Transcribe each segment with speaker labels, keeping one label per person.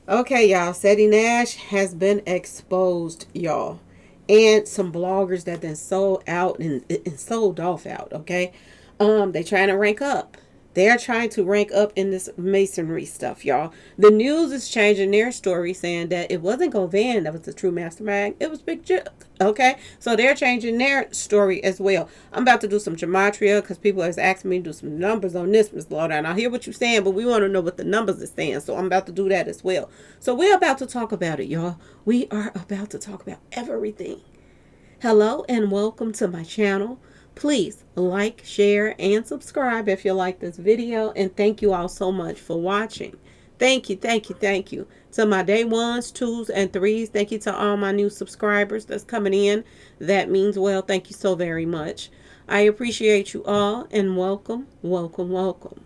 Speaker 1: Okay, y'all. Ceddy Nash has been exposed, y'all. And some bloggers that then sold out and sold off out, okay? They trying to rank up. They're trying to rank up in this masonry stuff, y'all. The news is changing their story, saying that it wasn't Govan that was the true mastermind. It was Big Jip. Okay, so they're changing their story as well. I'm about to do some gematria because people are asking me to do some numbers on this, Miss Lawdown. I hear what you're saying, but we want to know what the numbers are saying. So I'm about to do that as well. So we're about to talk about it, y'all. We are about to talk about everything. Hello and welcome to my channel. Please like, share, and subscribe if you like this video. And thank you all so much for watching. Thank you, thank you, thank you. To my day ones, twos, and threes. Thank you to all my new subscribers that's coming in. That means well. Thank you so very much. I appreciate you all and welcome, welcome, welcome.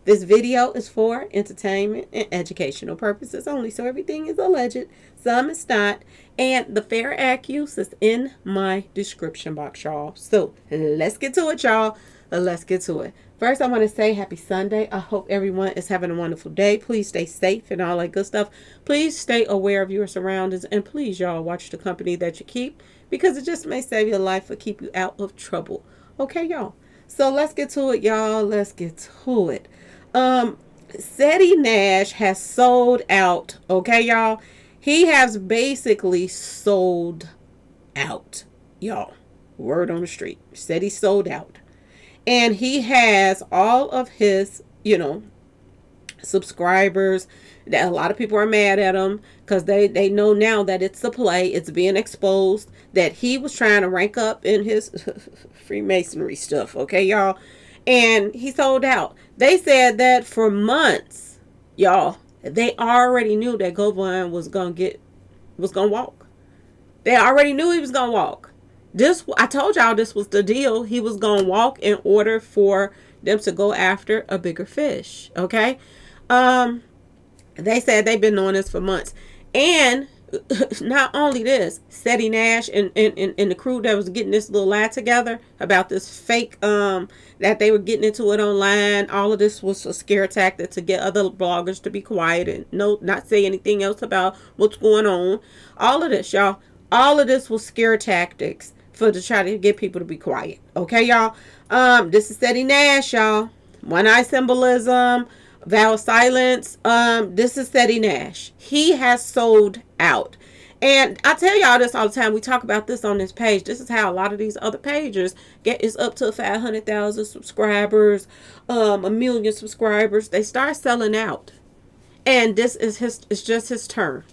Speaker 1: This video is for entertainment and educational purposes only, so everything is alleged, some is not, and the fair accuse is in my description box, y'all. So let's get to it, y'all. Let's get to it. First, I want to say happy Sunday. I hope everyone is having a wonderful day. Please stay safe and all that good stuff. Please stay aware of your surroundings, and please, y'all, watch the company that you keep because it just may save your life or keep you out of trouble. Okay, y'all. So let's get to it, y'all. Let's get to it. Ceddy Nash has sold out. Okay, y'all. He has basically sold out, y'all. Word on the street. Said he sold out. And he has all of his, subscribers. That a lot of people are mad at him because they know now that it's a play. It's being exposed that he was trying to rank up in his Freemasonry stuff. Okay, y'all. And he sold out. They said that for months, y'all. They already knew that Govan was gonna walk. They already knew he was gonna walk. I told y'all this was the deal. He was gonna walk in order for them to go after a bigger fish. Okay. They said they've been doing this for months. And not only this, Ceddy Nash and the crew that was getting this little lie together about this fake that they were getting into it online. All of this was a scare tactic to get other bloggers to be quiet and not say anything else about what's going on. All of this, y'all. All of this was scare tactics to try to get people to be quiet. Okay, y'all. This is Ceddy Nash, y'all. One eye symbolism. Vow of silence. This is Ceddy Nash. He has sold out. And I tell y'all this all the time. We talk about this on this page. This is how a lot of these other pages is up to 500,000 subscribers, 1,000,000 subscribers. They start selling out. And this is it's just his turn.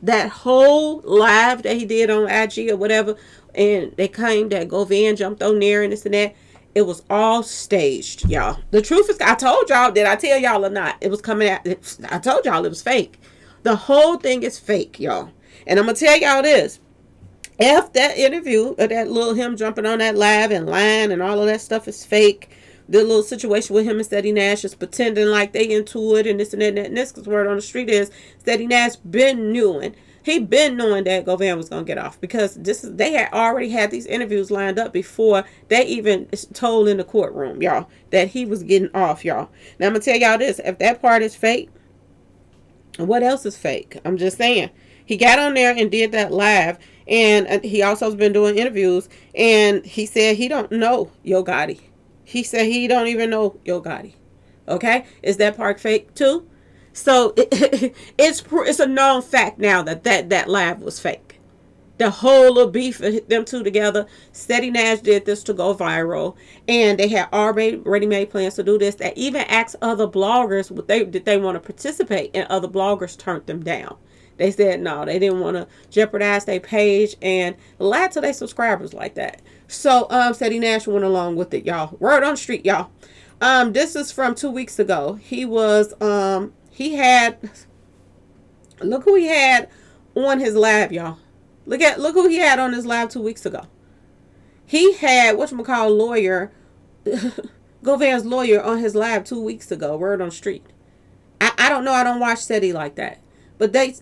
Speaker 1: That whole live that he did on IG or whatever, and they claimed that Govan jumped on there and this and that. It was all staged, y'all. The truth is, I told y'all. Did I tell y'all or not? It was coming out. I told y'all it was fake. The whole thing is fake, y'all. And I'm going to tell y'all this. If that interview, or that little him jumping on that live and lying and all of that stuff is fake, the little situation with him and Ceddy Nash is pretending like they into it and this and that and this, because word on the street is Ceddy Nash been knowing. He been knowing that Govan was gonna get off because they had already had these interviews lined up before they even told in the courtroom, y'all, that he was getting off, y'all. Now I'm gonna tell y'all this: if that part is fake, what else is fake? I'm just saying. He got on there and did that live, and he also has been doing interviews, and he said he don't know Yo Gotti. He said he don't even know Yo Gotti. Okay, is that part fake too? So it's a known fact now that live was fake. The whole of beef of them two together. Ceddy Nash did this to go viral, and they had already made plans to do this. They even asked other bloggers did they want to participate, and other bloggers turned them down. They said no, they didn't want to jeopardize their page and lie to their subscribers like that. So Ceddy Nash went along with it, y'all. Word on the street, y'all. This is from 2 weeks ago. He was look who he had on his live, y'all. Look who he had on his live 2 weeks ago. He had lawyer Govan's lawyer on his live 2 weeks ago. Word on the street. I don't know. I don't watch Ceddy like that. But they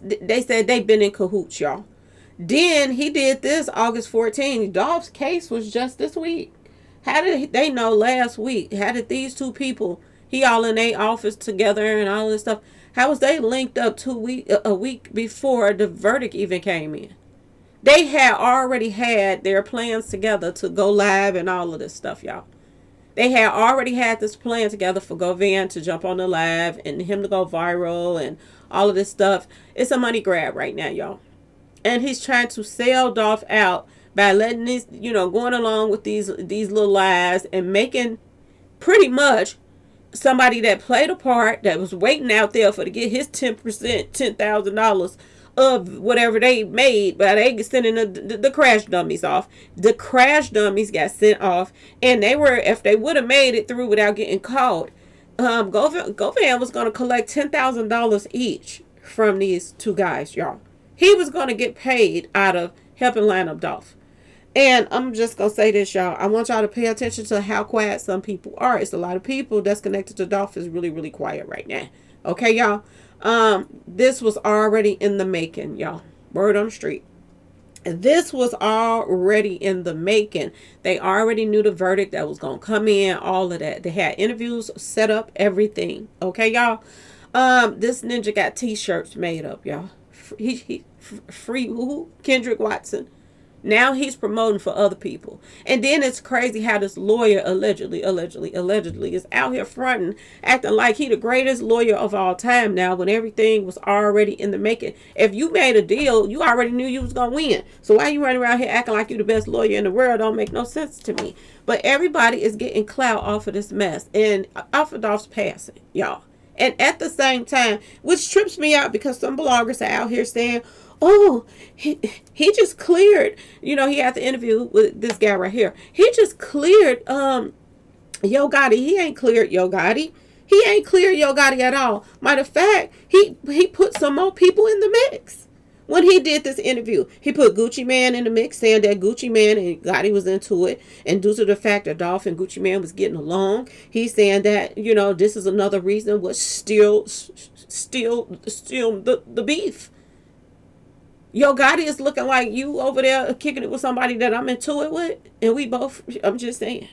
Speaker 1: said they've been in cahoots, y'all. Then he did this August 14th. Dolph's case was just this week. How did they know last week? How did these two people, he all in their office together and all this stuff, How was they linked up a week before the verdict even came in? They had already had their plans together to go live and all of this stuff, y'all. They had already had this plan together for Govan to jump on the live and him to go viral and all of this stuff. It's a money grab right now, y'all. And he's trying to sell Dolph out by letting these, going along with these little lies and making pretty much somebody that played a part, that was waiting out there for to get his 10%, $10,000 of whatever they made, but they sending the crash dummies off. The crash dummies got sent off, and they were, if they would have made it through without getting caught, Govan was going to collect $10,000 each from these two guys, y'all. He was going to get paid out of helping line up Dolph. And I'm just going to say this, y'all. I want y'all to pay attention to how quiet some people are. It's a lot of people that's connected to Dolph is really, really quiet right now. Okay, y'all? This was already in the making, y'all. Word on the street. This was already in the making. They already knew the verdict that was going to come in, all of that. They had interviews set up, everything. Okay, y'all? This ninja got t-shirts made up, y'all. He free Kendrick Watson. Now he's promoting for other people. And then it's crazy how this lawyer allegedly is out here fronting, acting like he the greatest lawyer of all time now, when everything was already in the making. If you made a deal, you already knew you was going to win. So why you running around here acting like you the best lawyer in the world? Don't make no sense to me. But everybody is getting clout off of this mess and off of Dolph's passing, y'all. And at the same time, which trips me out, because some bloggers are out here saying, oh, he just cleared, he had the interview with this guy right here. He just cleared Yo Gotti. He ain't cleared Yo Gotti. He ain't cleared Yo Gotti at all. Matter of fact, he put some more people in the mix. When he did this interview, he put Gucci Mane in the mix, saying that Gucci Mane and Gotti was into it. And due to the fact that Dolph and Gucci Mane was getting along, he's saying that, this is another reason was still the beef. Yo Gotti is looking like you over there kicking it with somebody that I'm into it with. And we both, I'm just saying,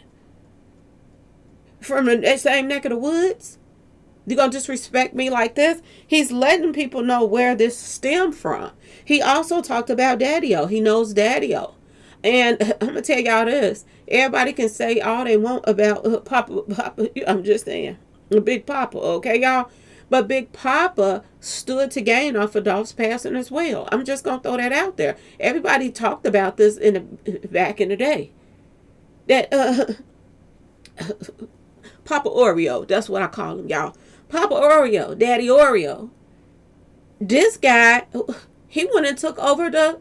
Speaker 1: from the same neck of the woods. You gonna disrespect me like this? He's letting people know where this stemmed from. He also talked about Daddy-O. He knows Daddy-O. And I'm gonna tell y'all this. Everybody can say all they want about Papa. I'm just saying. Big Papa, okay, y'all? But Big Papa stood to gain off of Dolph's passing as well. I'm just gonna throw that out there. Everybody talked about this back in the day. That Papa Oreo, that's what I call him, y'all. Papa Oreo, Daddy Oreo. This guy, he went and took over the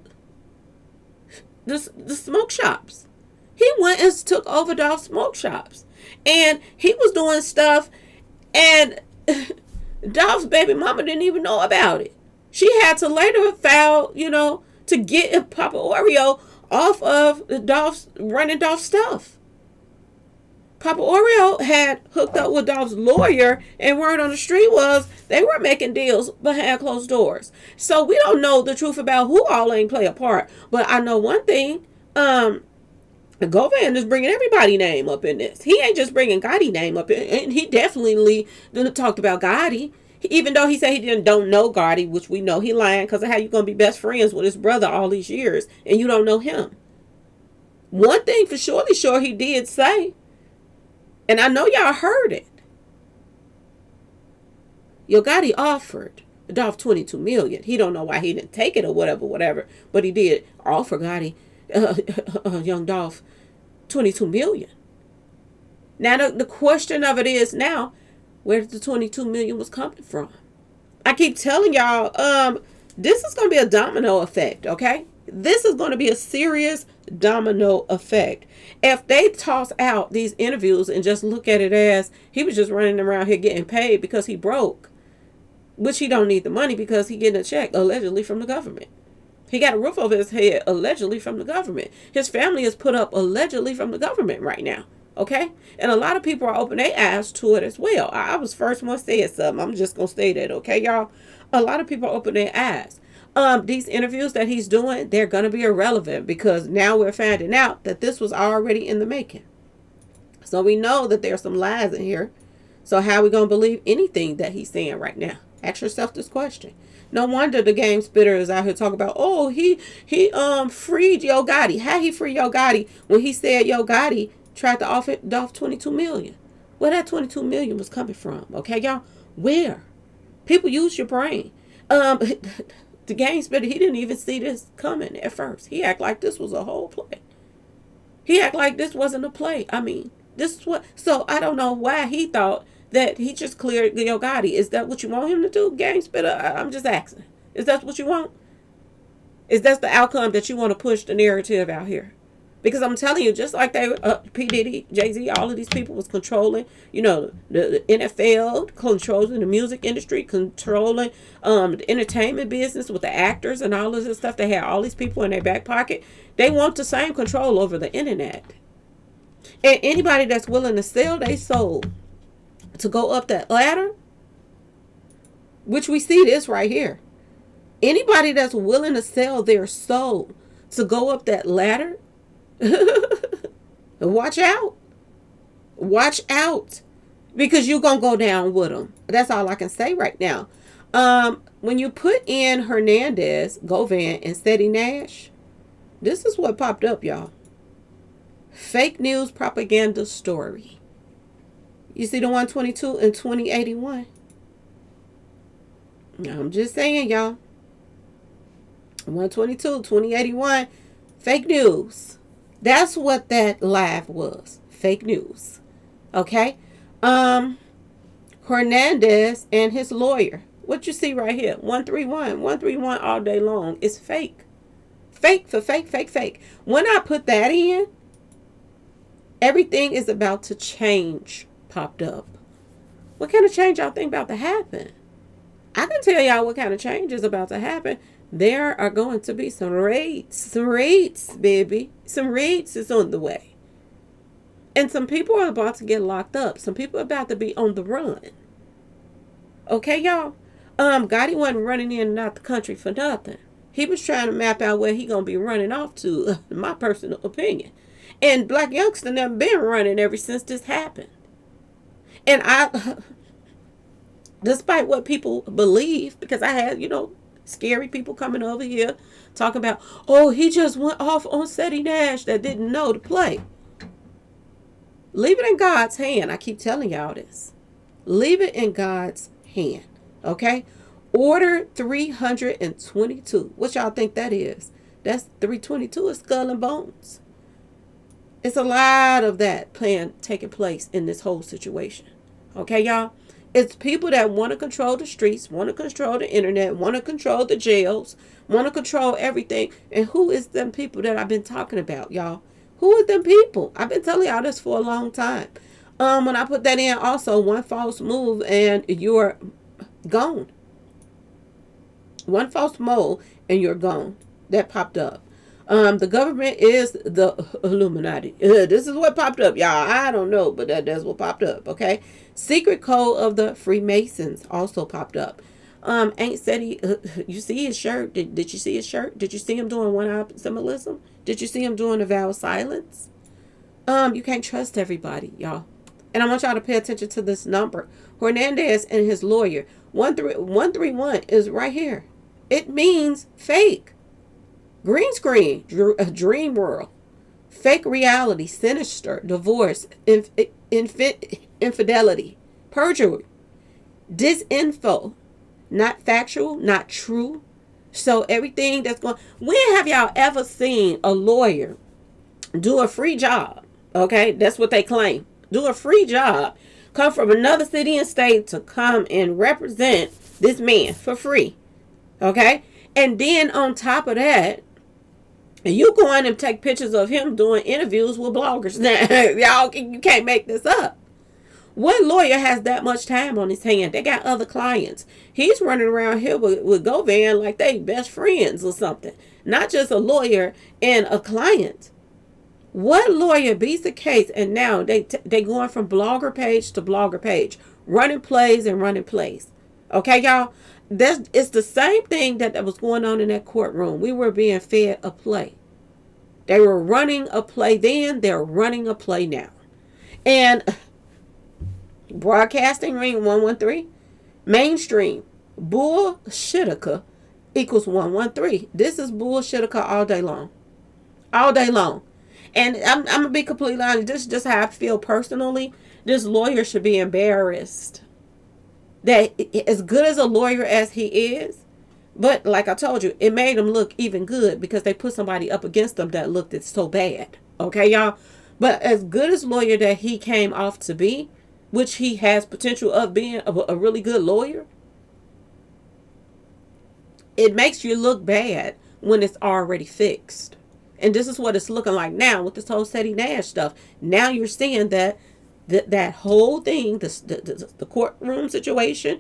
Speaker 1: smoke shops. He went and took over Dolph's smoke shops. And he was doing stuff, and Dolph's baby mama didn't even know about it. She had to later file, to get Papa Oreo off of running Dolph's stuff. Papa Oreo had hooked up with Dolph's lawyer, and word on the street was they were making deals behind closed doors. So we don't know the truth about who all ain't play a part. But I know one thing, Govan is bringing everybody's name up in this. He ain't just bringing Gotti's name up in, and he definitely talked about Gotti. Even though he said he don't know Gotti, which we know he lying, because of how you going to be best friends with his brother all these years, and you don't know him. One thing for surely sure he did say, and I know y'all heard it. Yo Gotti offered Dolph $22 million. He don't know why he didn't take it or whatever. But he did offer Gotti, young Dolph, $22 million. Now the question of it is now, where did the $22 million was coming from? I keep telling y'all, this is going to be a domino effect, okay? This is going to be a serious domino effect. If they toss out these interviews and just look at it as he was just running around here getting paid because he broke, which he don't need the money because he getting a check allegedly from the government. He got a roof over his head allegedly from the government. His family is put up allegedly from the government right now. Okay? And a lot of people are opening their eyes to it as well. I was first one saying something. I'm just going to say that. Okay, y'all? A lot of people open their eyes. These interviews that he's doing, they're going to be irrelevant because now we're finding out that this was already in the making. So we know that there's some lies in here. So how are we going to believe anything that he's saying right now? Ask yourself this question. No wonder the game spitter is out here talking about, oh, he freed Yo Gotti. How he free Yo Gotti when he said Yo Gotti tried to off 22 million? Where that 22 million was coming from? Okay, y'all? Where? People use your brain. The game spitter, he didn't even see this coming at first. He act like this was a whole play. He act like this wasn't a play. I mean, this is what. So I don't know why he thought that he just cleared Yo Gotti. Is that what you want him to do, game spitter? I'm just asking. Is that what you want? Is that the outcome that you want to push the narrative out here? Because I'm telling you, just like they, P. Diddy, Jay-Z, all of these people was controlling, the NFL, controlling the music industry, controlling the entertainment business with the actors and all of this stuff. They had all these people in their back pocket. They want the same control over the internet. And anybody that's willing to sell their soul to go up that ladder, which we see this right here. Anybody that's willing to sell their soul to go up that ladder, watch out. Watch out. Because you're going to go down with them. That's all I can say right now. When you put in Hernandez, Govan, and Ceddy Nash, this is what popped up, y'all. Fake news propaganda story. You see the 122 and 2081? I'm just saying, y'all. 122, 2081, fake news. That's what that live was. Fake news. Okay? Hernandez and his lawyer. What you see right here? 131. 131 all day long. It's fake. Fake for fake, fake, fake. When I put that in, everything is about to change popped up. What kind of change y'all think about to happen? I can tell y'all what kind of change is about to happen. There are going to be some raids, baby. Some raids is on the way. And some people are about to get locked up. Some people are about to be on the run. Okay, y'all? Gotti wasn't running in and out the country for nothing. He was trying to map out where he gonna be running off to, my personal opinion. And Black Youngster never been running ever since this happened. And despite what people believe, because I had, scary people coming over here talking about, oh, he just went off on Ceddy Nash that didn't know to play. Leave it in God's hand. I keep telling y'all this. Leave it in God's hand. Okay? Order 322. What y'all think that is? That's 322 is skull and bones. It's a lot of that taking place in this whole situation. Okay, y'all? It's people that want to control the streets, want to control the internet, want to control the jails, want to control everything. And who is them people that I've been talking about, y'all? Who are them people? I've been telling y'all this for a long time. When I put that in, also, one false move and you're gone. One false move and you're gone. That popped up. The government is the Illuminati. This is what popped up, y'all. I don't know, but that's what popped up, okay? Secret code of the Freemasons also popped up. Ain't said you see his shirt? Did you see his shirt? Did you see him doing one-eye symbolism? Did you see him doing a vow of silence? You can't trust everybody, y'all. And I want y'all to pay attention to this number. Hernandez and his lawyer. 131 is right here. It means fake. Green screen, dream world, fake reality, sinister, divorce, infidelity, perjury, disinfo, not factual, not true. So everything that's going, when have y'all ever seen a lawyer do a free job? Okay, that's what they claim. Do a free job, come from another city and state to come and represent this man for free. Okay, and then on top of that, and you go in and take pictures of him doing interviews with bloggers. Y'all, you can't make this up. What lawyer has that much time on his hand? They got other clients. He's running around here with Govan like they best friends or something. Not just a lawyer and a client. What lawyer beats a case and now they going from blogger page to blogger page. Running plays and running plays. Okay, y'all? It's the same thing that was going on in that courtroom. We were being fed a play. They were running a play then. They're running a play now. And broadcasting ring 113. Mainstream. Bullshitica equals 113. This is bullshitica all day long. All day long. And I'm going to be completely honest. This is just how I feel personally. This lawyer should be embarrassed. That as good as a lawyer as he is, but like I told you, it made him look even good because they put somebody up against him that looked so bad. Okay, y'all? But as good as lawyer that he came off to be, which he has potential of being a really good lawyer, it makes you look bad when it's already fixed. And this is what it's looking like now with this whole Ceddy Nash stuff. Now you're seeing that whole thing, the courtroom situation,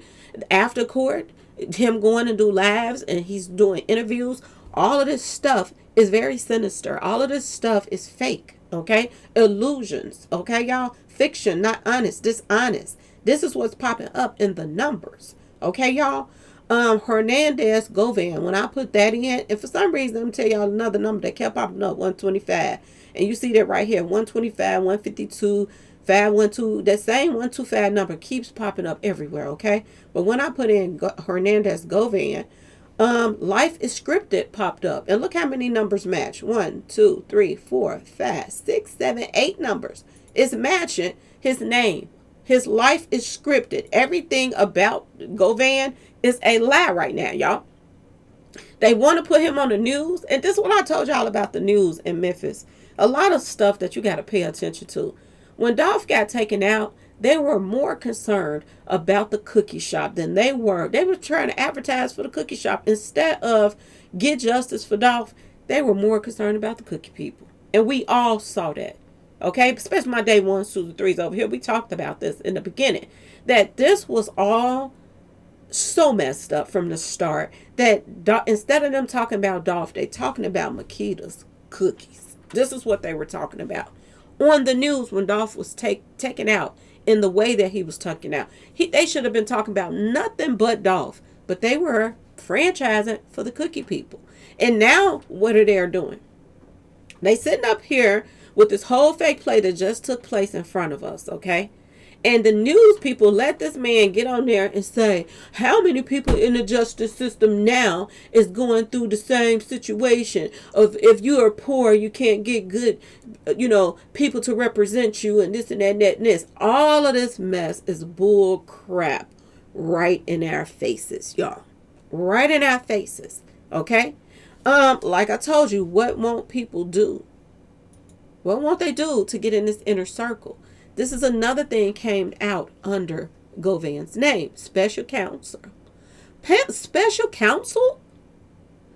Speaker 1: after court, him going to do lives and he's doing interviews, all of this stuff is very sinister. All of this stuff is fake, okay? Illusions, okay, y'all? Fiction, not honest, dishonest. This is what's popping up in the numbers, okay, y'all? Hernandez Govan, when I put that in, and for some reason, I'm tell y'all another number that kept popping up, 125. And you see that right here, 125, 152, 512. That same 125 number keeps popping up everywhere, okay? But when I put in Hernandez Govan, life is scripted popped up. And look how many numbers match. 1, 2, 3, 4, 5, 6, 7, 8 numbers. It's matching his name. His life is scripted. Everything about Govan is a lie right now, y'all. They want to put him on the news. And this is what I told y'all about the news in Memphis. A lot of stuff that you got to pay attention to. When Dolph got taken out, they were more concerned about the cookie shop than they were. They were trying to advertise for the cookie shop. Instead of get justice for Dolph, they were more concerned about the cookie people. And we all saw that. Okay, especially my day 1s, 2s, and 3s over here. We talked about this in the beginning. That this was all so messed up from the start. That instead of them talking about Dolph, they talking about Makita's cookies. This is what they were talking about. On the news when Dolph was taken out in the way that he was taken out. They should have been talking about nothing but Dolph. But they were franchising for the cookie people. And now what are they doing? They sitting up here with this whole fake play that just took place in front of us, okay? And the news people let this man get on there and say, how many people in the justice system now is going through the same situation of if you are poor, you can't get good, people to represent you and this and that and that and this. All of this mess is bull crap right in our faces, y'all. Right in our faces, okay? Like I told you, what won't people do? What won't they do to get in this inner circle? This is another thing came out under Govan's name. Special counselor. Special counsel?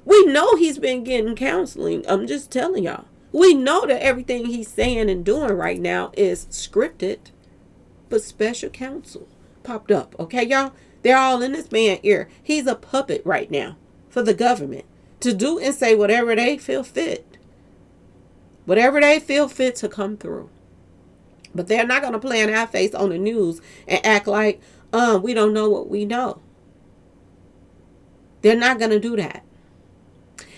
Speaker 1: We know he's been getting counseling. I'm just telling y'all. We know that everything he's saying and doing right now is scripted. But special counsel popped up. Okay, y'all? They're all in this man's ear. He's a puppet right now for the government to do and say whatever they feel fit. Whatever they feel fit to come through. But they're not going to play in our face on the news and act like, we don't know what we know. They're not going to do that.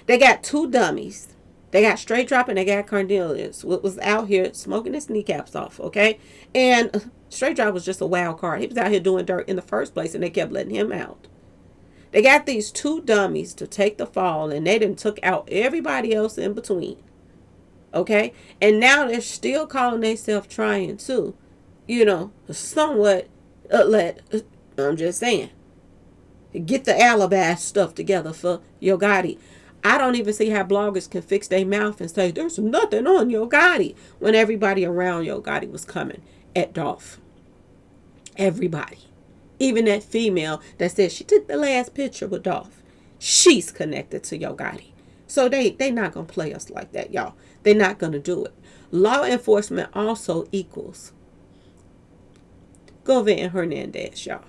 Speaker 1: They got 2 dummies. They got Straight Drop and they got Cornelius, what was out here smoking his kneecaps off, okay? And Straight Drop was just a wild card. He was out here doing dirt in the first place and they kept letting him out. They got these 2 dummies to take the fall and they done took out everybody else in between. Okay, and now they're still calling themselves trying to, somewhat I'm just saying, get the alibi stuff together for Yo Gotti. I don't even see how bloggers can fix their mouth and say there's nothing on Yo Gotti when everybody around Yo Gotti was coming at Dolph. Everybody. Even that female that said she took the last picture with Dolph. She's connected to Yo Gotti. So they not going to play us like that, y'all. They're not going to do it. Law enforcement also equals Govan Hernandez, y'all.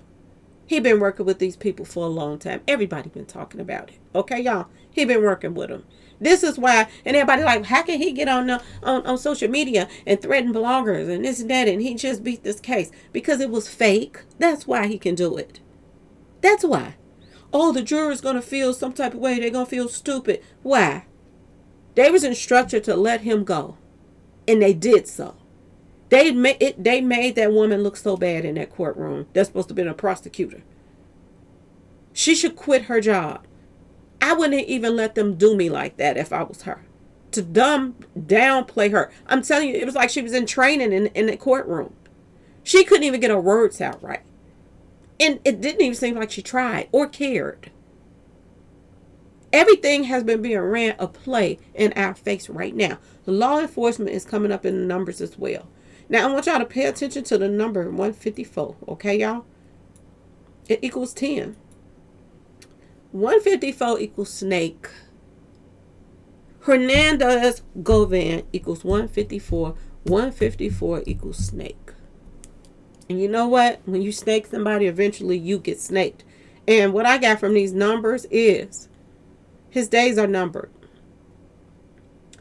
Speaker 1: He been working with these people for a long time. Everybody been talking about it. Okay, y'all? He been working with them. This is why, and everybody like, how can he get on social media and threaten bloggers and this and that, and he just beat this case? Because it was fake. That's why he can do it. That's why. Oh, the jury's going to feel some type of way. They're going to feel stupid. Why? They was instructed to let him go. And they did so. They made that woman look so bad in that courtroom. That's supposed to have been a prosecutor. She should quit her job. I wouldn't even let them do me like that if I was her. To downplay her. I'm telling you, it was like she was in training in the courtroom. She couldn't even get her words out right. And it didn't even seem like she tried or cared. Everything has been being ran a play in our face right now. Law enforcement is coming up in the numbers as well. Now, I want y'all to pay attention to the number 154. Okay, y'all? It equals 10. 154 equals snake. Hernandez Govan equals 154. 154 equals snake. And you know what? When you snake somebody, eventually you get snaked. And what I got from these numbers is his days are numbered.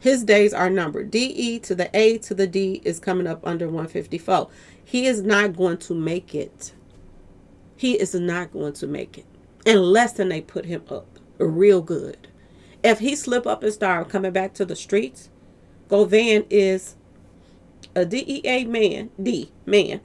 Speaker 1: His days are numbered. DE to the A to the D is coming up under 154. He is not going to make it. He is not going to make it. Unless then they put him up real good. If he slip up and start coming back to the streets, Govan is a DEA man, man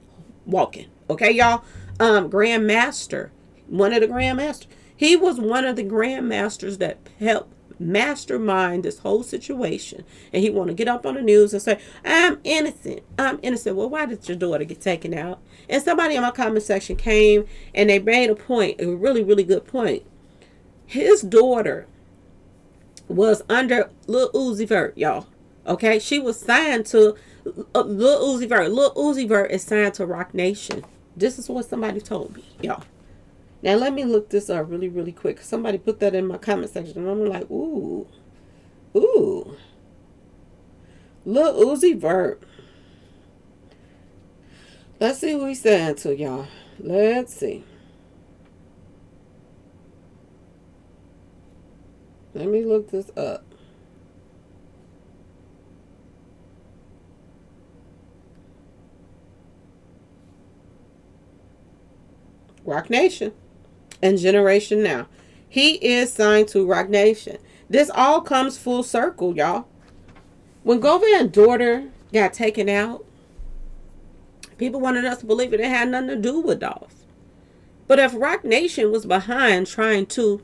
Speaker 1: walking. Okay, y'all? Grandmaster. One of the grandmasters. He was one of the grandmasters that helped mastermind this whole situation. And he want to get up on the news and say, I'm innocent. I'm innocent. Well, why did your daughter get taken out? And somebody in my comment section came and they made a point, a really, really good point. His daughter was under Lil Uzi Vert, y'all. Okay? She was signed to Lil Uzi Vert. Lil Uzi Vert is signed to Rock Nation. This is what somebody told me, y'all. Now, let me look this up really, really quick. Somebody put that in my comment section. And I'm like, ooh. Lil Uzi Vert. Let's see who he's saying to, y'all. Let's see. Let me look this up. Rock Nation and Generation Now. He is signed to Rock Nation. This all comes full circle, y'all. When Govan's daughter got taken out, people wanted us to believe it had nothing to do with Dolph. But if Rock Nation was behind trying to,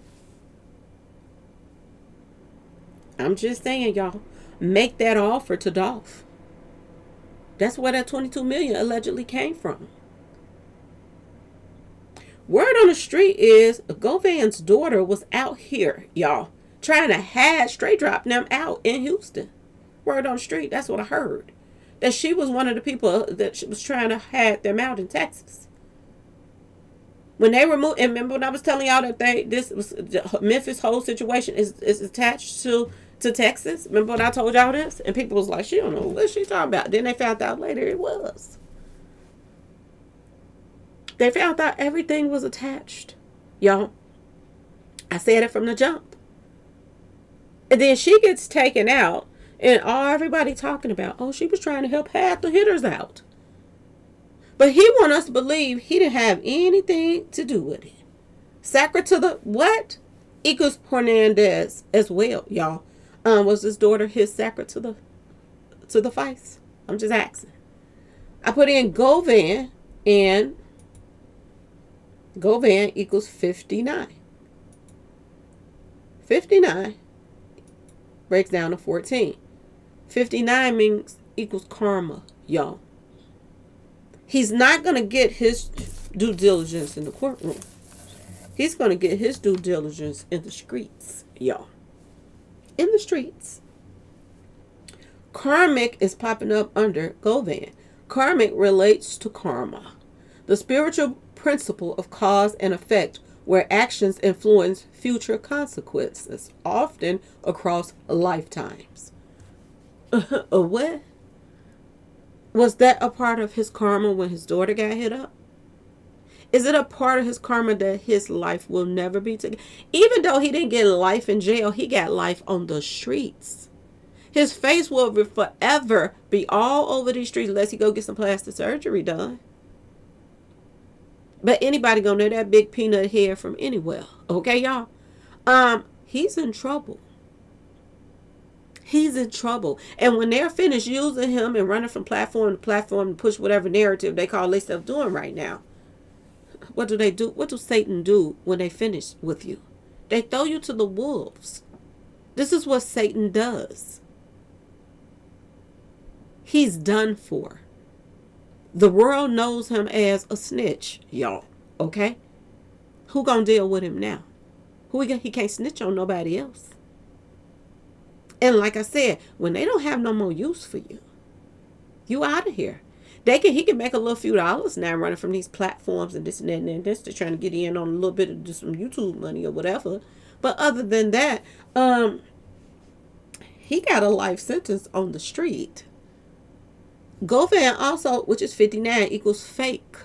Speaker 1: I'm just saying, y'all, make that offer to Dolph. That's where that $22 million allegedly came from. Word on the street is Govan's daughter was out here, y'all, trying to straight drop them out in Houston. Word on the street, that's what I heard. That she was one of the people that was trying to have them out in Texas. When they were moved, and remember when I was telling y'all that this was the Memphis whole situation is attached to Texas? Remember when I told y'all this? And people was like, she don't know what she talking about. Then they found out later it was. They found out everything was attached. Y'all, I said it from the jump. And then she gets taken out. And everybody talking about, oh, she was trying to help half the hitters out. But he want us to believe he didn't have anything to do with it. Sacra to the what? Equals Hernandez as well, y'all. Was his daughter his sacra to the vice? I'm just asking. I put in Govan, and Govan equals 59. 59 breaks down to 14. 59 means equals karma, y'all. He's not going to get his due diligence in the courtroom. He's going to get his due diligence in the streets, y'all. In the streets. Karmic is popping up under Govan. Karmic relates to karma, the spiritual principle of cause and effect, where actions influence future consequences, often across lifetimes. What? Was that a part of his karma when his daughter got hit up? Is it a part of his karma that his life will never be together? Even though he didn't get life in jail, he got life on the streets. His face will forever be all over these streets unless he go get some plastic surgery done. But anybody gonna know that big peanut head from anywhere. Okay, y'all? He's in trouble. He's in trouble. And when they're finished using him and running from platform to platform to push whatever narrative they call themselves doing right now, what do they do? What do Satan do when they finish with you? They throw you to the wolves. This is what Satan does. He's done for. The world knows him as a snitch, y'all. Okay? Who gonna deal with him now? He can't snitch on nobody else. And like I said, when they don't have no more use for you, you out of here. He can make a little few dollars now running from these platforms and this and that and this. They're trying to get in on a little bit of just some YouTube money or whatever. But other than that, he got a life sentence on the street. Govan also, which is 59, equals fake.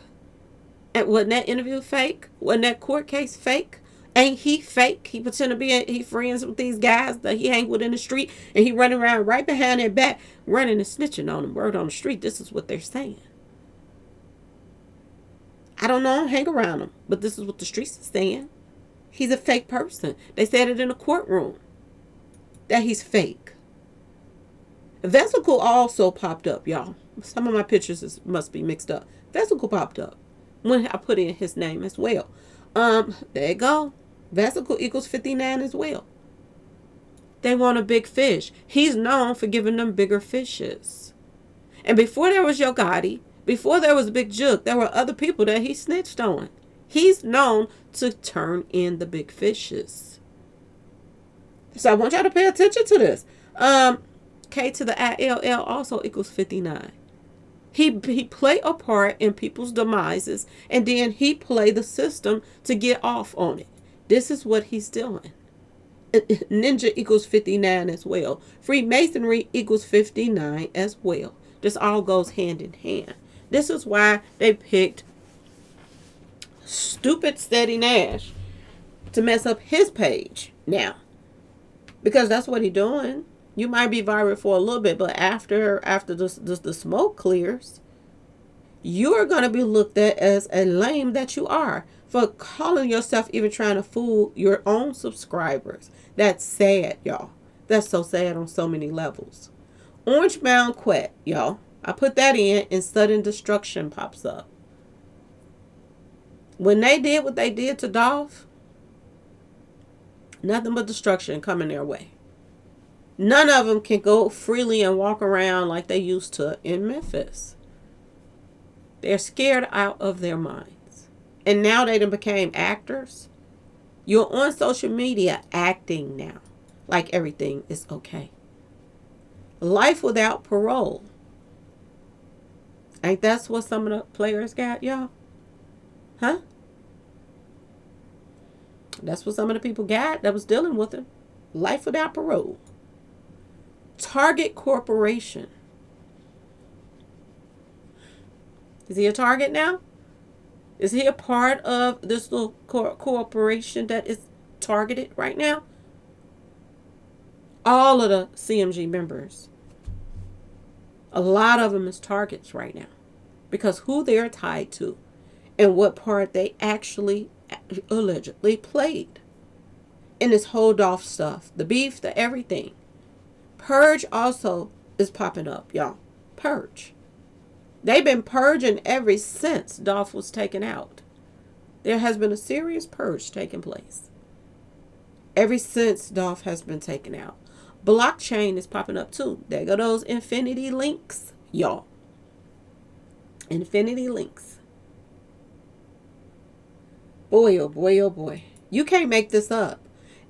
Speaker 1: And wasn't that interview fake? Wasn't that court case fake? Ain't he fake? He pretend to be he friends with these guys that he hang with in the street, and he running around right behind their back, running and snitching on them. Word on the street, this is what they're saying. I don't know, I don't hang around him, but this is what the streets are saying. He's a fake person. They said it in the courtroom that he's fake. Vesicle also popped up, y'all. Some of my pictures must be mixed up. Vesicle popped up when I put in his name as well. There you go. Vesicle equals 59 as well. They want a big fish. He's known for giving them bigger fishes. And before there was Yo Gotti, before there was Big Jook, there were other people that he snitched on. He's known to turn in the big fishes. So I want y'all to pay attention to this. K to the ILL also equals 59. He play a part in people's demises, and then he play the system to get off on it. This is what he's doing. Ninja equals 59 as well. Freemasonry equals 59 as well. This all goes hand in hand. This is why they picked stupid Ceddy Nash to mess up his page now. Because that's what he's doing. You might be viral for a little bit, but after the smoke clears, you are going to be looked at as a lame that you are for calling yourself, even trying to fool your own subscribers. That's sad, y'all. That's so sad on so many levels. Orange Mound Quet, y'all. I put that in, and sudden destruction pops up. When they did what they did to Dolph, nothing but destruction coming their way. None of them can go freely and walk around like they used to in Memphis. They're scared out of their minds. And now they done became actors. You're on social media acting now like everything is okay. Life without parole. Ain't that what some of the players got, y'all? Huh? That's what some of the people got that was dealing with it. Life without parole. Target Corporation. Is he a target now? Is he a part of this little corporation that is targeted right now? All of the CMG members. A lot of them is targets right now. Because who they're tied to and what part they actually allegedly played in this whole Dolph stuff. The beef, the everything. Purge also is popping up, y'all. Purge. They've been purging ever since Dolph was taken out. There has been a serious purge taking place. Ever since Dolph has been taken out. Blockchain is popping up too. There go those infinity links, y'all. Infinity links. Boy, oh boy, oh boy. You can't make this up.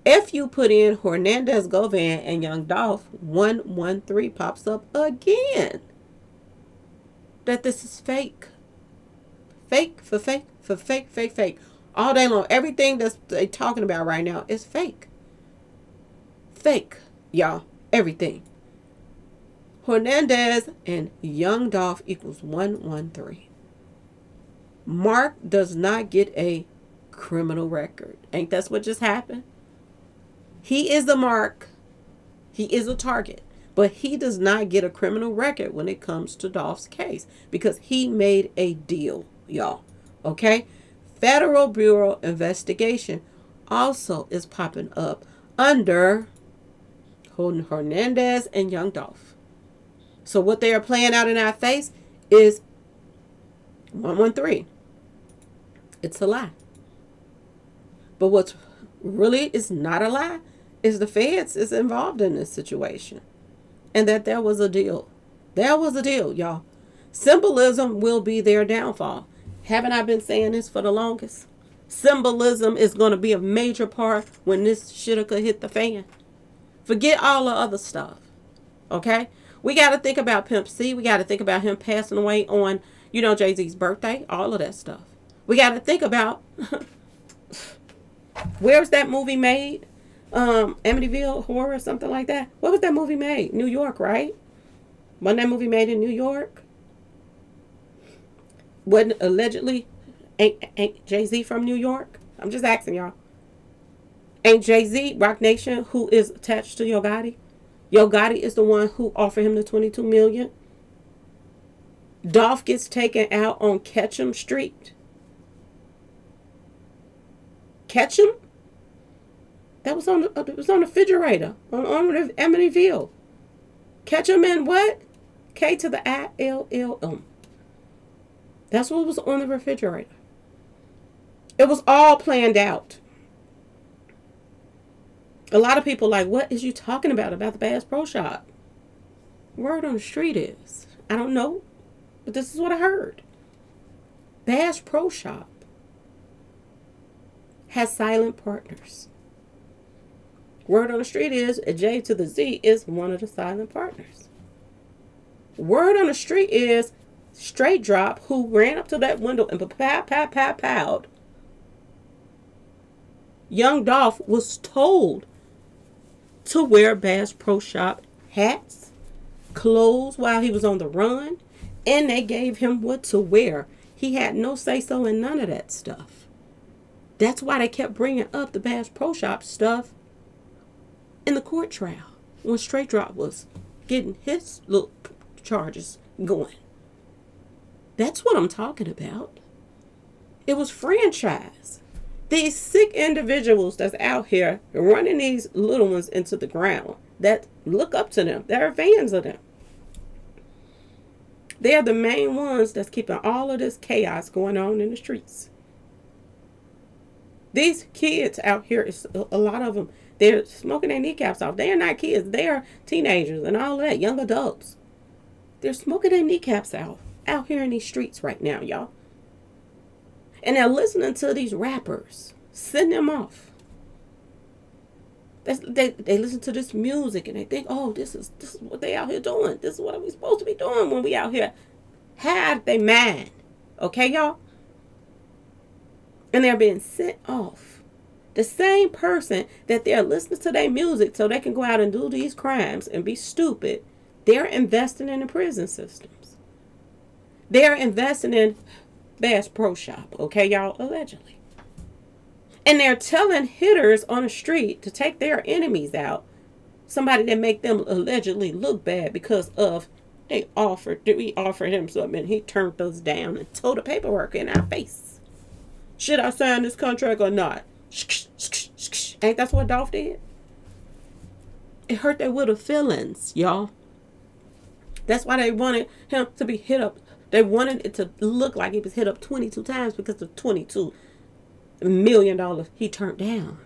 Speaker 1: If you put in Hernandez, Govan, and Young Dolph, 113 pops up again. That this is fake. Fake for fake for fake, fake, fake. All day long. Everything that's they talking about right now is fake. Fake, y'all. Everything. Hernandez and Young Dolph equals 113. Mark does not get a criminal record. Ain't that what just happened? He is a mark. He is a target. But he does not get a criminal record when it comes to Dolph's case. Because he made a deal, y'all. Okay? Federal Bureau investigation also is popping up under Hernandez and Young Dolph. So what they are playing out in our face is 113. It's a lie. But what's really is not a lie is the feds is involved in this situation. And that there was a deal. There was a deal, y'all. Symbolism will be their downfall. Haven't I been saying this for the longest? Symbolism is going to be a major part when this shit could hit the fan. Forget all the other stuff. Okay? We got to think about Pimp C. We got to think about him passing away on, Jay-Z's birthday. All of that stuff. We got to think about where's that movie made? Amityville Horror or something like that. What was that movie made? New York, right? Wasn't that movie made in New York? Wasn't allegedly ain't Jay-Z from New York? I'm just asking y'all. Ain't Jay-Z, Rock Nation, who is attached to Yo Gotti? Yo Gotti is the one who offered him the $22 million. Dolph gets taken out on Ketchum Street. Ketchum? That was on the refrigerator on Amityville. Ketchum and what? K to the I-L-L-M. That's what was on the refrigerator. It was all planned out. A lot of people like, what is you talking about the Bass Pro Shop? Word on the street is, I don't know, but this is what I heard. Bass Pro Shop has silent partners. Word on the street is, J to the Z is one of the silent partners. Word on the street is, Straight Drop, who ran up to that window and pow. Young Dolph was told to wear Bass Pro Shop hats, clothes while he was on the run, and they gave him what to wear. He had no say-so in none of that stuff. That's why they kept bringing up the Bass Pro Shop stuff in the court trial when Straight Drop was getting his little charges going. That's what I'm talking about. It was franchise. These sick individuals that's out here running these little ones into the ground that look up to them. They're fans of them. They're the main ones that's keeping all of this chaos going on in the streets. These kids out here, a lot of them, they're smoking their kneecaps off. They are not kids. They are teenagers and all of that, young adults. They're smoking their kneecaps out here in these streets right now, y'all. And they're listening to these rappers, send them off. They listen to this music and they think, oh, this is what they out here doing. This is what we supposed to be doing when we out here. Have they mind? Okay, y'all? And they're being sent off. The same person that they're listening to their music so they can go out and do these crimes and be stupid, they're investing in the prison systems. They're investing in Bass Pro Shop, okay, y'all, allegedly. And they're telling hitters on the street to take their enemies out. Somebody that make them allegedly look bad because of we offered him something and he turned us down and tore the paperwork in our face. Should I sign this contract or not? Ain't that's what Dolph did? It hurt their little feelings, y'all. That's why they wanted him to be hit up. They wanted it to look like he was hit up 22 times because of $22 million he turned down.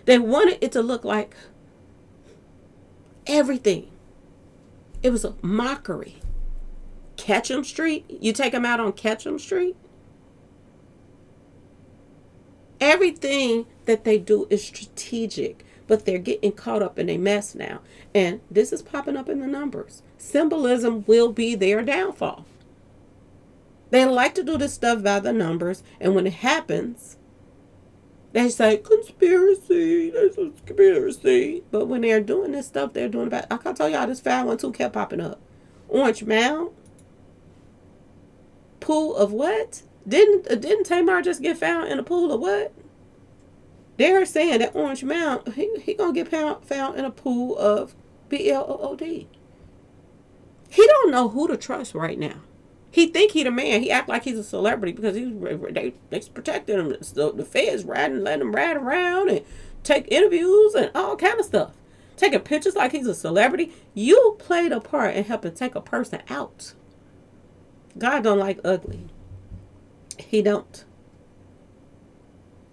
Speaker 1: They wanted it to look like everything. It was a mockery. Ketchum Street? You take him out on Ketchum Street? Everything that they do is strategic, but they're getting caught up in a mess now. And this is popping up in the numbers. Symbolism will be their downfall. They like to do this stuff by the numbers, and when it happens, they say, conspiracy, there's a conspiracy. But when they're doing this stuff, they're doing about, I can tell y'all this 512 kept popping up. Orange Mound, pool of what? Didn't Tamar just get found in a pool of what? They're saying that Orange Mound, he gonna get found in a pool of BLOOD. He don't know who to trust right now. He think he the man. He act like he's a celebrity because they protecting him. So the feds letting him ride around and take interviews and all kind of stuff. Taking pictures like he's a celebrity. You played a part in helping take a person out. God don't like ugly. He don't.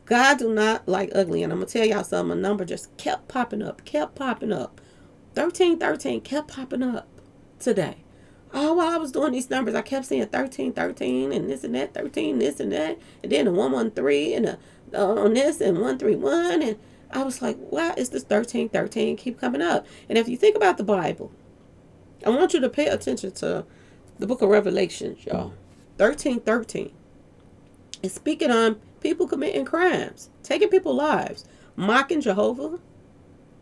Speaker 1: God do not like ugly. And I'm going to tell y'all something. A number just kept popping up. 1313 kept popping up today. Oh, while I was doing these numbers, I kept seeing 1313 and this and that, 13, this and that. And then the 113 and on this and 131. And I was like, why is this 1313 keep coming up? And if you think about the Bible, I want you to pay attention to the book of Revelations, y'all. 1313. It's speaking on people committing crimes, taking people's lives, mocking Jehovah,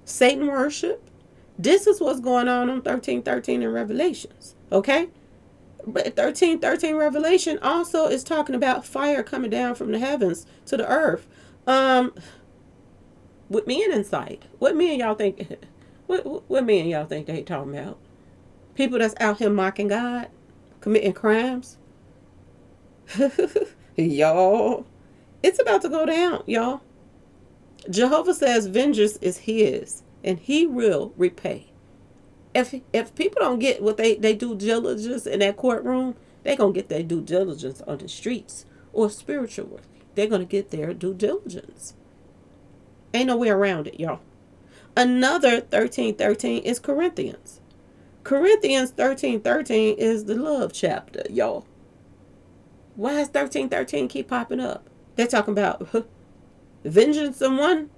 Speaker 1: Satan worship. This is what's going on 1313 in Revelations. Okay? But 1313 Revelation also is talking about fire coming down from the heavens to the earth. With men in sight. What men y'all think what men y'all think they talking about? People that's out here mocking God, committing crimes. Y'all, it's about to go down, y'all. Jehovah says vengeance is his and he will repay. If people don't get what they due diligence in that courtroom, they're going to get their due diligence on the streets or spiritually. They're going to get their due diligence. Ain't no way around it, y'all. Another 1313 is Corinthians. Corinthians 1313 is the love chapter, y'all. Why is 1313 keep popping up? They're talking about vengeance on one.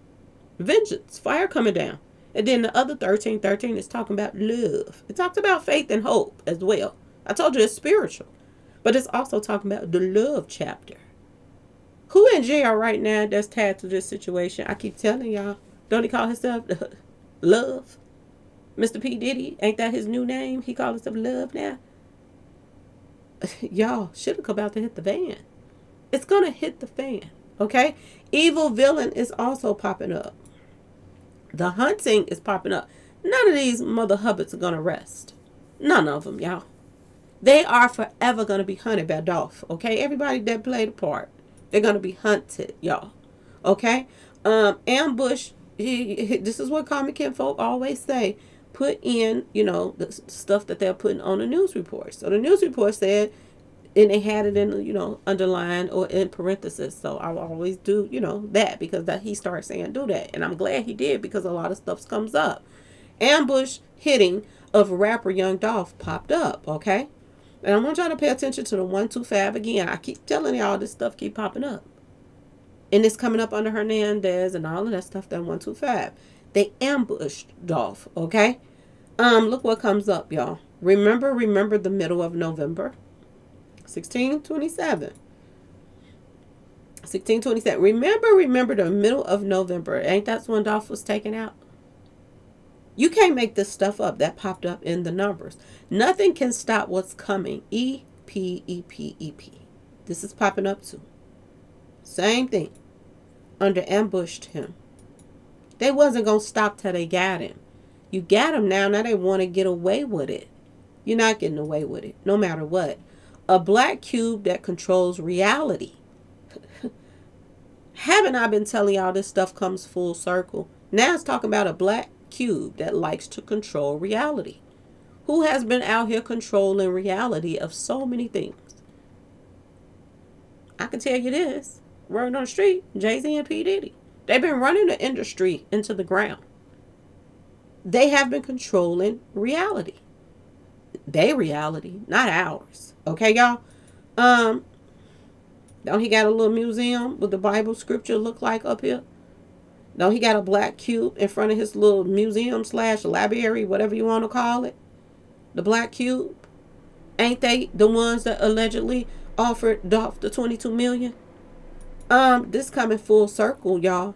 Speaker 1: Vengeance, fire coming down. And then the other 1313 is talking about love. It talks about faith and hope as well. I told you it's spiritual. But it's also talking about the love chapter. Who in jail right now that's tied to this situation? I keep telling y'all. Don't he call himself Love? Mr. P. Diddy, ain't that his new name? He calls himself Love now. Y'all, shit will about to hit the fan. It's going to hit the fan. Okay? Evil villain is also popping up. The hunting is popping up. None of these mother hubbits are going to rest. None of them, y'all. They are forever going to be hunted by Dolph. Okay? Everybody that played a part. They're going to be hunted, y'all. Okay? Ambush. This is what Karmic folk always say. Put in, the stuff that they're putting on the news reports. So the news report said, and they had it in, underlined or in parentheses. So I will always do, that because he started saying do that. And I'm glad he did because a lot of stuff comes up. Ambush hitting of rapper Young Dolph popped up, okay? And I want y'all to pay attention to the 125 again. I keep telling y'all this stuff keep popping up. And it's coming up under Hernandez and all of that stuff, that 125. They ambushed Dolph, okay? Look what comes up, y'all. Remember the middle of November. 1627. 1627. Remember the middle of November. Ain't that when Dolph was taken out? You can't make this stuff up. That popped up in the numbers. Nothing can stop what's coming. E-P-E-P-E-P. This is popping up too. Same thing. Under ambushed him. They wasn't going to stop till they got him. You got him now. Now they want to get away with it. You're not getting away with it. No matter what. A black cube that controls reality. Haven't I been telling y'all this stuff comes full circle? Now it's talking about a black cube that likes to control reality. Who has been out here controlling reality of so many things? I can tell you this. Word on the street, Jay-Z and P. Diddy. They've been running the industry into the ground. They have been controlling reality. Their reality, not ours. Okay, y'all? Don't he got a little museum with the Bible scripture look like up here? Don't he got a black cube in front of his little museum / library, whatever you want to call it? The black cube. Ain't they the ones that allegedly offered Dolph the $22 million? This coming full circle, y'all.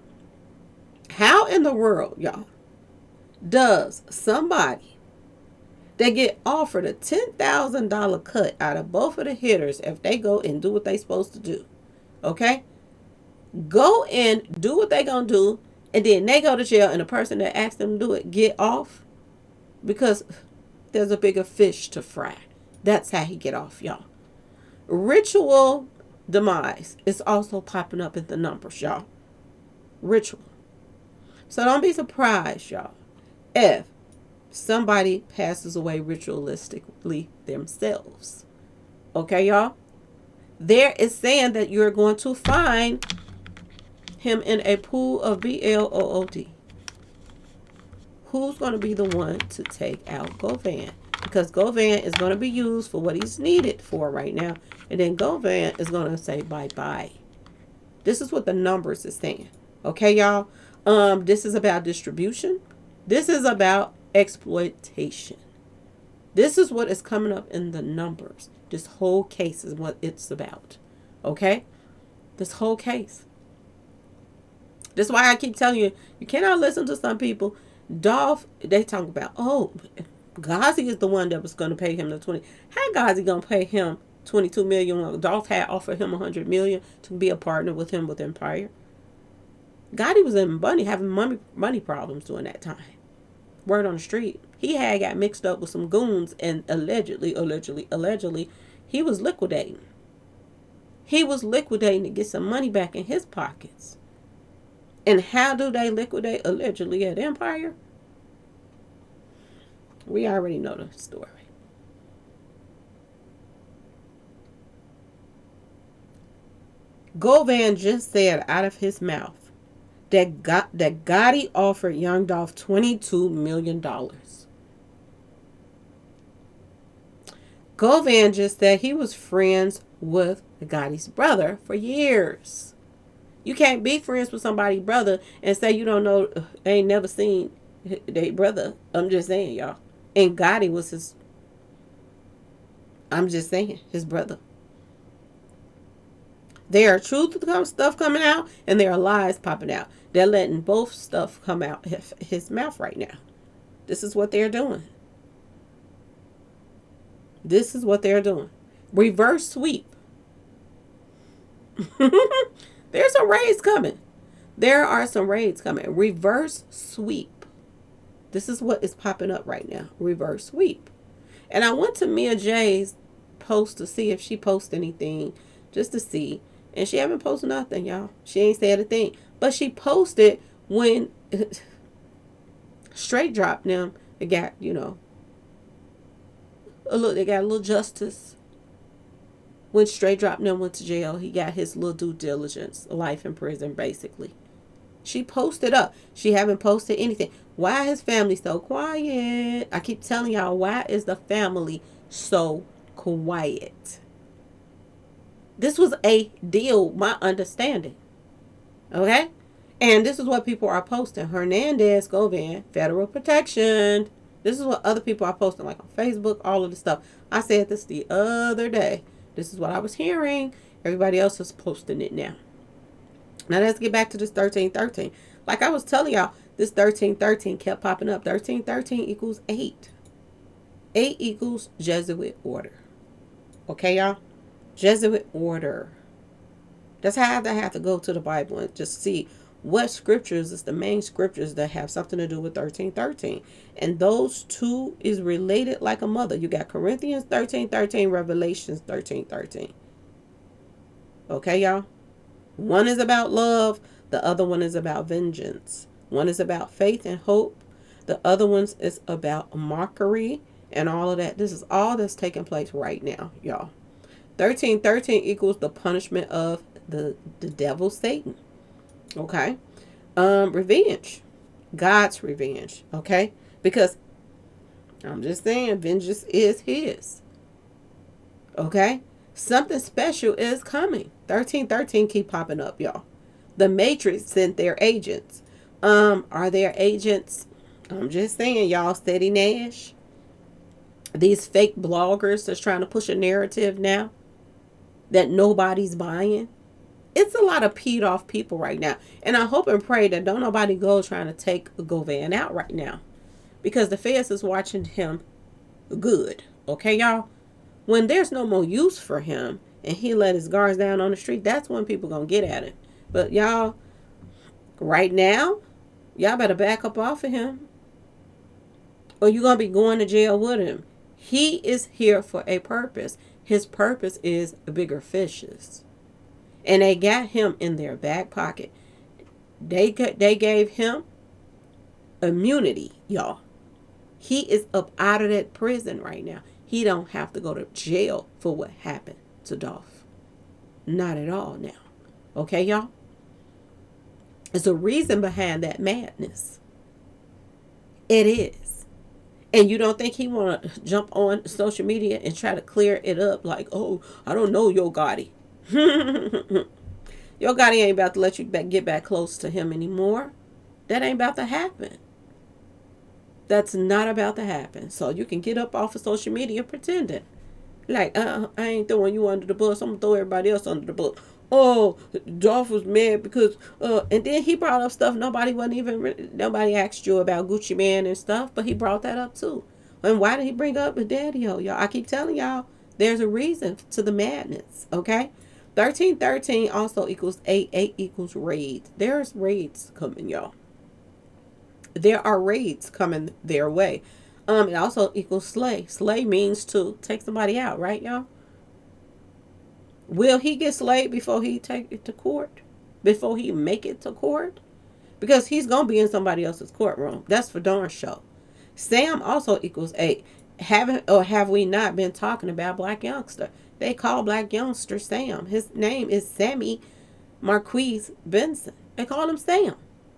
Speaker 1: How in the world, y'all, does somebody that get offered a $10,000 cut out of both of the hitters if they go and do what they supposed to do? Okay? Go and do what they gonna do, and then they go to jail, and the person that asked them to do it get off because there's a bigger fish to fry. That's how he get off, y'all. Ritual demise is also popping up in the numbers, y'all. Ritual. So don't be surprised, y'all, if somebody passes away ritualistically themselves. Okay, y'all? There is saying that you're going to find him in a pool of BLOOD. Who's going to be the one to take out Govan? Because Govan is going to be used for what he's needed for right now. And then Govan is going to say bye-bye. This is what the numbers is saying. Okay, y'all? This is about distribution. This is about exploitation. This is what is coming up in the numbers. This whole case is what it's about. Okay? This whole case. This is why I keep telling you, you cannot listen to some people. Dolph, they talk about, oh, Ghazi is the one that was going to pay him the 20. How Ghazi going to pay him 22 million when Dolph had offered him 100 million to be a partner with him with Empire? Gotti was in money, having money problems during that time. Word on the street. He had got mixed up with some goons and allegedly, he was liquidating. He was liquidating to get some money back in his pockets. And how do they liquidate allegedly at Empire? We already know the story. Govan just said out of his mouth that Gotti offered Young Dolph $22 million. Govan just said he was friends with Gotti's brother for years. You can't be friends with somebody's brother and say you don't know, ain't never seen their brother. I'm just saying, y'all. And Gotti was his, I'm just saying, his brother. There are truth stuff coming out and there are lies popping out. They're letting both stuff come out his mouth right now. This is what they're doing. This is what they're doing. Reverse sweep. There's some raids coming. There are some raids coming. Reverse sweep. This is what is popping up right now. Reverse sweep. And I went to Mia J's post to see if she posted anything. Just to see. And she haven't posted nothing, y'all. She ain't said a thing. But she posted when Straight dropped them. They got, they got a little justice. When Straight dropped them went to jail, he got his little due diligence, life in prison, basically. She posted up. She haven't posted anything. Why is family so quiet? I keep telling y'all, why is the family so quiet? This was a deal, my understanding. Okay? And this is what people are posting. Hernandez, Govan, federal protection. This is what other people are posting, like on Facebook, all of this stuff. I said this the other day. This is what I was hearing. Everybody else is posting it now. Now let's get back to this 1313. Like I was telling y'all, this 1313 kept popping up. 1313 equals 8. 8 equals Jesuit order. Okay, y'all? Jesuit order. That's how I have to go to the Bible and just see what scriptures is the main scriptures that have something to do with 1313. And those two is related like a mother. You got Corinthians 13:13, Revelations 13:13. Okay, y'all? One is about love. The other one is about vengeance. One is about faith and hope. The other one is about mockery and all of that. This is all that's taking place right now, y'all. 13:13 equals the punishment of the devil, Satan. Okay. Revenge. God's revenge. Okay. Because I'm just saying, vengeance is his. Okay. Something special is coming. 1313 keep popping up, y'all. The Matrix sent their agents. Are their agents? I'm just saying, y'all. Ceddy Nash. These fake bloggers that's trying to push a narrative now that nobody's buying. It's a lot of peed off people right now. And I hope and pray that don't nobody go trying to take Govan out right now. Because the feds is watching him good. Okay, y'all? When there's no more use for him and he let his guards down on the street, that's when people gonna get at him. But y'all, right now, y'all better back up off of him. Or you're gonna be going to jail with him. He is here for a purpose. His purpose is bigger fishes. And they got him in their back pocket. They gave him immunity, y'all. He is up out of that prison right now. He don't have to go to jail for what happened to Dolph. Not at all now. Okay, y'all? There's a reason behind that madness. It is. And you don't think he want to jump on social media and try to clear it up like, oh, I don't know Yo Gotti. Yo Gotti ain't about to let you get back close to him anymore. That ain't about to happen. That's not about to happen. So you can get up off of social media pretending. Like, I ain't throwing you under the bus. I'm going to throw everybody else under the bus. Oh, Dolph was mad because, and then he brought up stuff nobody asked you about Gucci Man and stuff, but he brought that up too. And why did he bring up the daddy-o, y'all? I keep telling y'all, there's a reason to the madness, okay? 1313 also equals 8. 8 equals raids. There's raids coming, y'all. There are raids coming their way. It also equals slay. Slay means to take somebody out, right, y'all? Will he get slayed before he take it to court? Before he make it to court? Because he's going to be in somebody else's courtroom. That's for darn sure. Sam also equals 8. Have we not been talking about Black Youngster? They call Black Youngster Sam. His name is Sammy Marquise Benson. They call him Sam.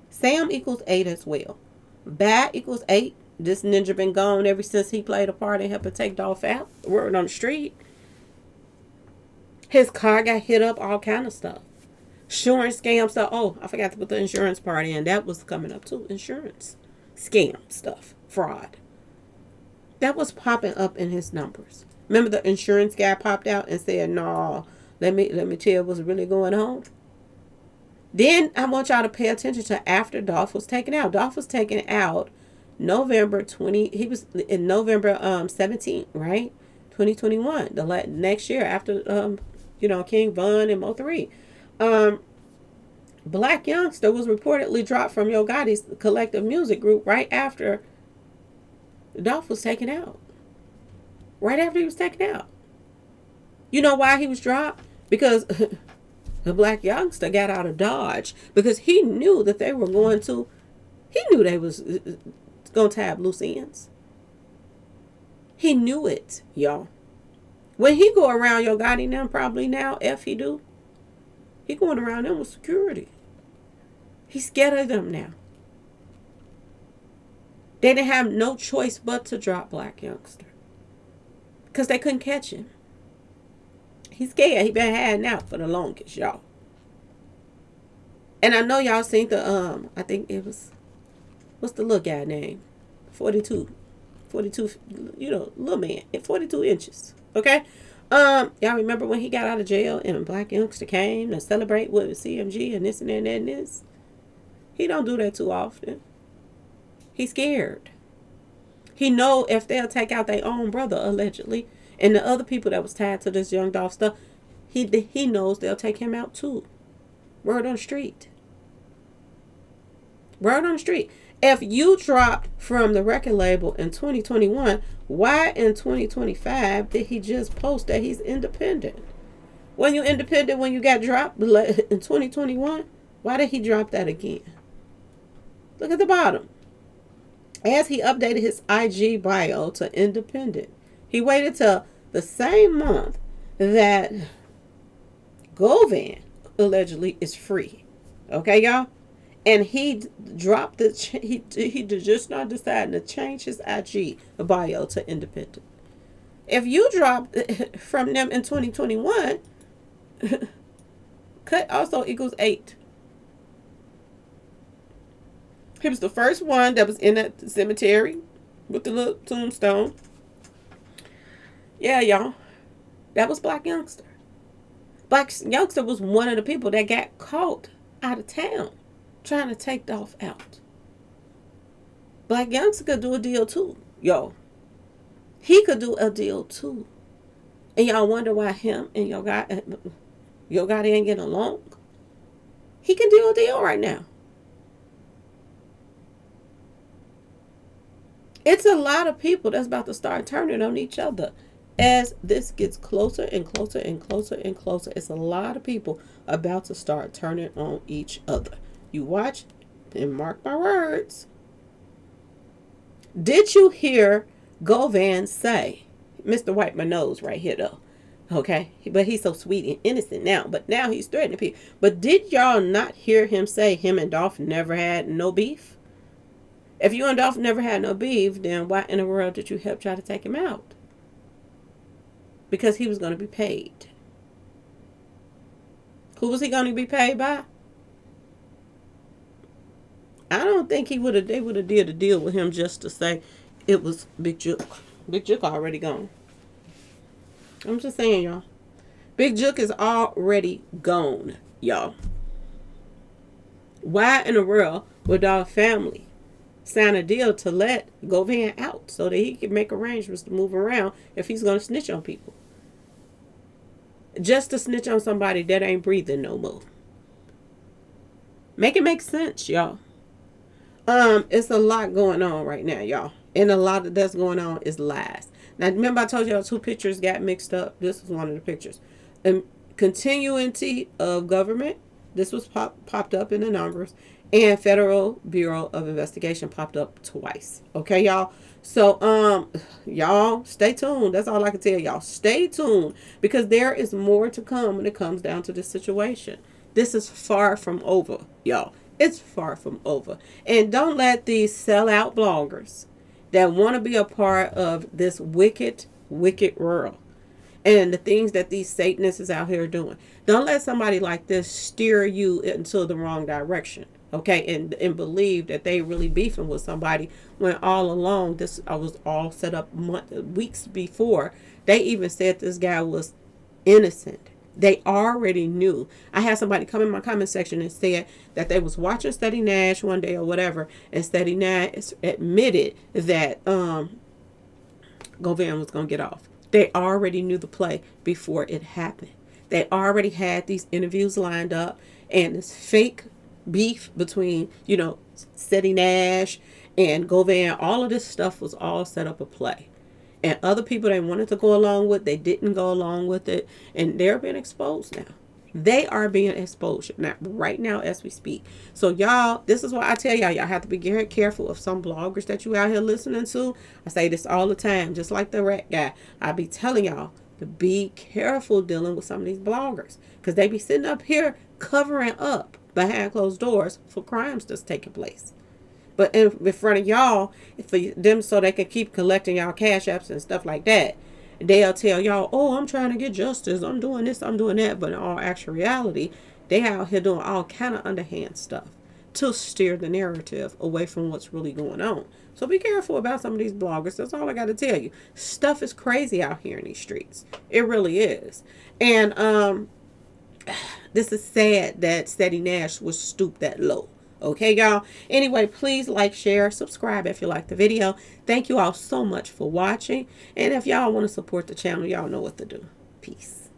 Speaker 1: Sam equals 8 as well. Bat equals 8. This ninja been gone ever since he played a part and helped take Dolph out. Word on the street. His car got hit up, all kind of stuff. Insurance scam stuff. Oh, I forgot to put the insurance part in. That was coming up too. Insurance scam stuff. Fraud. That was popping up in his numbers. Remember the insurance guy popped out and said, no, let me tell you what's really going on. Then I want y'all to pay attention to after Dolph was taken out. Dolph was taken out November 20. He was in November 17th, right? 2021. The next year after King Von and Mo3. Black Youngster was reportedly dropped from Yo Gotti's collective music group right after Dolph was taken out. Right after he was taken out. You know why he was dropped? Because the Black Youngster got out of Dodge. Because he knew that they were he knew they was going to have loose ends. He knew it, y'all. When he go around Yo Gotti now, probably now, he do. He going around them with security. He's scared of them now. They didn't have no choice but to drop Black Youngster. Because they couldn't catch him. He's scared. He been hiding out for the longest, y'all. And I know y'all seen the, I think it was, what's the little guy name? 42, little man, 42 inches. Okay? Y'all remember when he got out of jail and Black Youngster came to celebrate with CMG and this and that and this? He don't do that too often. He's scared. He know if they'll take out their own brother, allegedly, and the other people that was tied to this young Dolph stuff, he knows they'll take him out too. Word on the street. Word on the street. If you dropped from the record label in 2021, why in 2025 did he just post that he's independent? When you independent when you got dropped in 2021, why did he drop that again? Look at the bottom. As he updated his IG bio to independent, he waited till the same month that Govan allegedly is free. Okay, y'all? And he dropped it. He just not deciding to change his IG bio to independent. If you dropped from them in 2021, cut also equals 8. He was the first one that was in that cemetery with the little tombstone. Yeah, y'all. That was Black Youngster. Black Youngster was one of the people that got caught out of town trying to take Dolph out. Black Youngster could do a deal too, yo. He could do a deal too. And y'all wonder why him and Yo Gotti ain't getting along? He can do a deal right now. It's a lot of people that's about to start turning on each other as this gets closer and closer and closer and closer. It's a lot of people about to start turning on each other. You watch and mark my words. Did you hear Govan say, Mr. Wipe My Nose right here though, Okay, but he's so sweet and innocent now. But now he's threatening people. But did y'all not hear him say him and Dolph never had no beef? If you and Dolph never had no beef, then why in the world did you help try to take him out? Because he was going to be paid. Who was he going to be paid by? I don't think they would have did a deal with him just to say it was Big Jook. Big Jook already gone. I'm just saying, y'all. Big Jook is already gone, y'all. Why in the world would our family sign a deal to let Govan out so that he can make arrangements to move around if he's going to snitch on people? Just to snitch on somebody that ain't breathing no more. Make it make sense, y'all. It's a lot going on right now, y'all. And a lot of that's going on is lies. Now, remember I told y'all 2 pictures got mixed up? This was one of the pictures. Continuity of government. This was popped up in the numbers. And Federal Bureau of Investigation popped up twice. Okay, y'all? So, y'all, stay tuned. That's all I can tell y'all. Stay tuned. Because there is more to come when it comes down to this situation. This is far from over, y'all. It's far from over. And don't let these sellout bloggers that want to be a part of this wicked, wicked world and the things that these Satanists is out here doing. Don't let somebody like this steer you into the wrong direction. Okay, and believe that they really beefing with somebody when all along this was all set up weeks before. They even said this guy was innocent. They already knew. I had somebody come in my comment section and said that they was watching Ceddy Nash one day or whatever, and Ceddy Nash admitted that Govan was going to get off. They already knew the play before it happened. They already had these interviews lined up, and this fake beef between, Ceddy Nash and Govan, all of this stuff was all set up a play. And other people they wanted to go along with, they didn't go along with it. And they're being exposed now. They are being exposed now, right now as we speak. So y'all, this is why I tell y'all have to be very careful of some bloggers that you out here listening to. I say this all the time, just like the rat guy. I be telling y'all to be careful dealing with some of these bloggers. Because they be sitting up here covering up behind closed doors for crimes that's taking place. But in front of y'all, for them so they can keep collecting y'all cash apps and stuff like that, they'll tell y'all, oh, I'm trying to get justice. I'm doing this, I'm doing that. But in all actual reality, they out here doing all kind of underhand stuff to steer the narrative away from what's really going on. So be careful about some of these bloggers. That's all I got to tell you. Stuff is crazy out here in these streets. It really is. And this is sad that Ceddy Nash was stooped that low. Okay, y'all. Anyway, please like, share, subscribe if you like the video. Thank you all so much for watching. And if y'all want to support the channel, y'all know what to do. Peace.